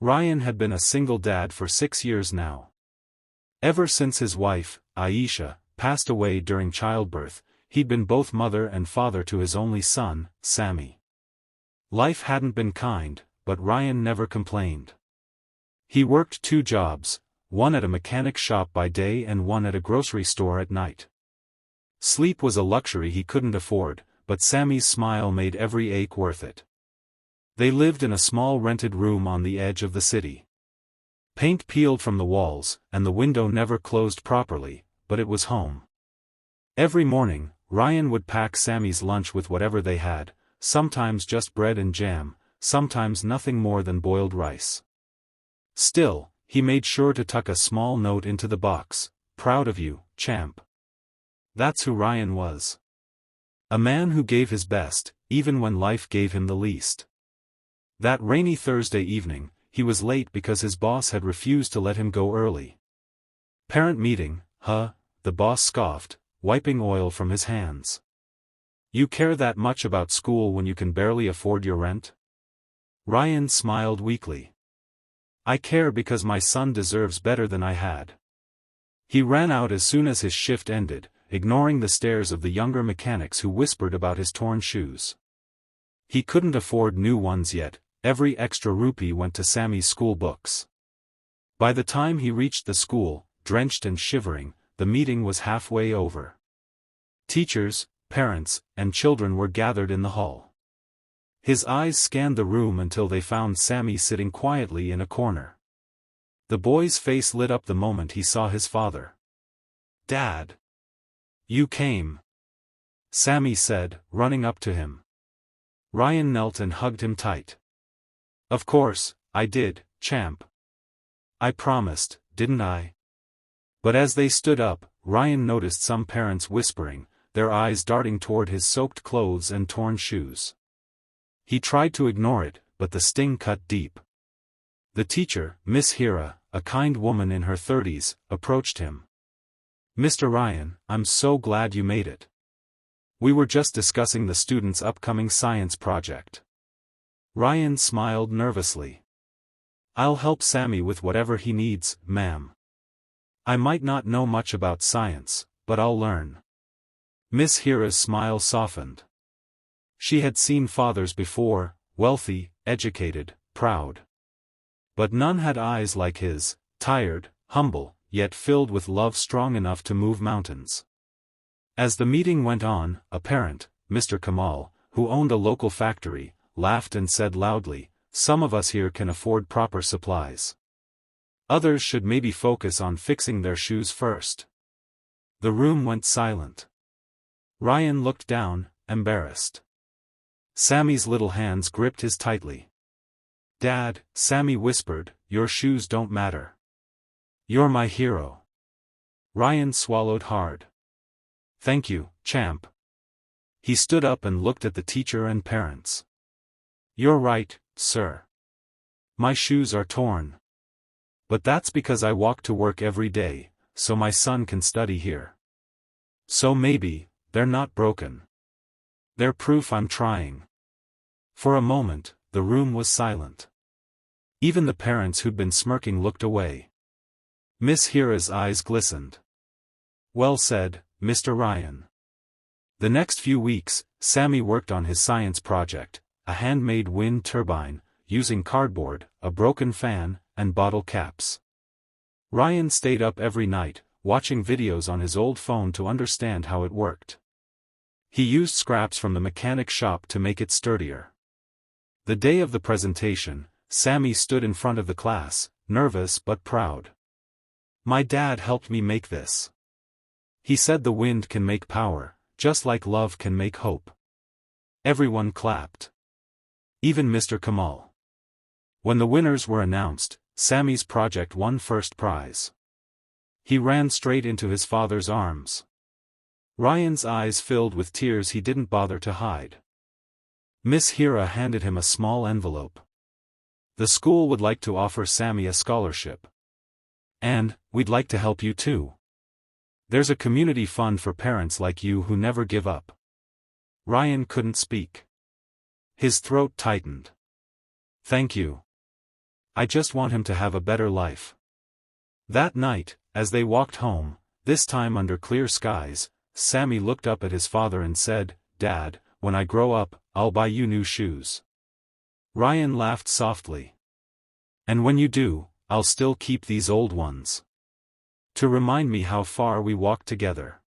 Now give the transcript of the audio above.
Ryan had been a single dad for 6 years now. Ever since his wife, Aisha, passed away during childbirth, he'd been both mother and father to his only son, Sammy. Life hadn't been kind, but Ryan never complained. He worked 2 jobs, one at a mechanic shop by day and one at a grocery store at night. Sleep was a luxury he couldn't afford, but Sammy's smile made every ache worth it. They lived in a small rented room on the edge of the city. Paint peeled from the walls, and the window never closed properly, but it was home. Every morning, Ryan would pack Sammy's lunch with whatever they had, sometimes just bread and jam, sometimes nothing more than boiled rice. Still, he made sure to tuck a small note into the box, "Proud of you, champ." That's who Ryan was. A man who gave his best, even when life gave him the least. That rainy Thursday evening, he was late because his boss had refused to let him go early. "Parent meeting, huh?" the boss scoffed, wiping oil from his hands. "You care that much about school when you can barely afford your rent?" Ryan smiled weakly. "I care because my son deserves better than I had." He ran out as soon as his shift ended, ignoring the stares of the younger mechanics who whispered about his torn shoes. He couldn't afford new ones yet. Every extra rupee went to Sammy's school books. By the time he reached the school, drenched and shivering, the meeting was halfway over. Teachers, parents, and children were gathered in the hall. His eyes scanned the room until they found Sammy sitting quietly in a corner. The boy's face lit up the moment he saw his father. "Dad! You came!" Sammy said, running up to him. Ryan knelt and hugged him tight. "Of course, I did, champ. I promised, didn't I?" But as they stood up, Ryan noticed some parents whispering, their eyes darting toward his soaked clothes and torn shoes. He tried to ignore it, but the sting cut deep. The teacher, Miss Hira, a kind woman in her 30s, approached him. "Mr. Ryan, I'm so glad you made it. We were just discussing the student's upcoming science project." Ryan smiled nervously. "I'll help Sammy with whatever he needs, ma'am. I might not know much about science, but I'll learn." Miss Hira's smile softened. She had seen fathers before, wealthy, educated, proud. But none had eyes like his, tired, humble, yet filled with love strong enough to move mountains. As the meeting went on, a parent, Mr. Kamal, who owned a local factory, laughed and said loudly, "Some of us here can afford proper supplies. Others should maybe focus on fixing their shoes first." The room went silent. Ryan looked down, embarrassed. Sammy's little hands gripped his tightly. "Dad," Sammy whispered, "your shoes don't matter. You're my hero." Ryan swallowed hard. "Thank you, champ." He stood up and looked at the teacher and parents. "You're right, sir. My shoes are torn. But that's because I walk to work every day, so my son can study here. So maybe, they're not broken. They're proof I'm trying." For a moment, the room was silent. Even the parents who'd been smirking looked away. Miss Hira's eyes glistened. "Well said, Mr. Ryan." The next few weeks, Sammy worked on his science project, a handmade wind turbine, using cardboard, a broken fan, and bottle caps. Ryan stayed up every night, watching videos on his old phone to understand how it worked. He used scraps from the mechanic shop to make it sturdier. The day of the presentation, Sammy stood in front of the class, nervous but proud. "My dad helped me make this. He said the wind can make power, just like love can make hope." Everyone clapped. Even Mr. Kamal. When the winners were announced, Sammy's project won first prize. He ran straight into his father's arms. Ryan's eyes filled with tears he didn't bother to hide. Miss Hira handed him a small envelope. "The school would like to offer Sammy a scholarship. And, we'd like to help you too. There's a community fund for parents like you who never give up." Ryan couldn't speak. His throat tightened. "Thank you. I just want him to have a better life." That night, as they walked home, this time under clear skies, Sammy looked up at his father and said, "Dad, when I grow up, I'll buy you new shoes." Ryan laughed softly. "And when you do, I'll still keep these old ones. To remind me how far we walked together."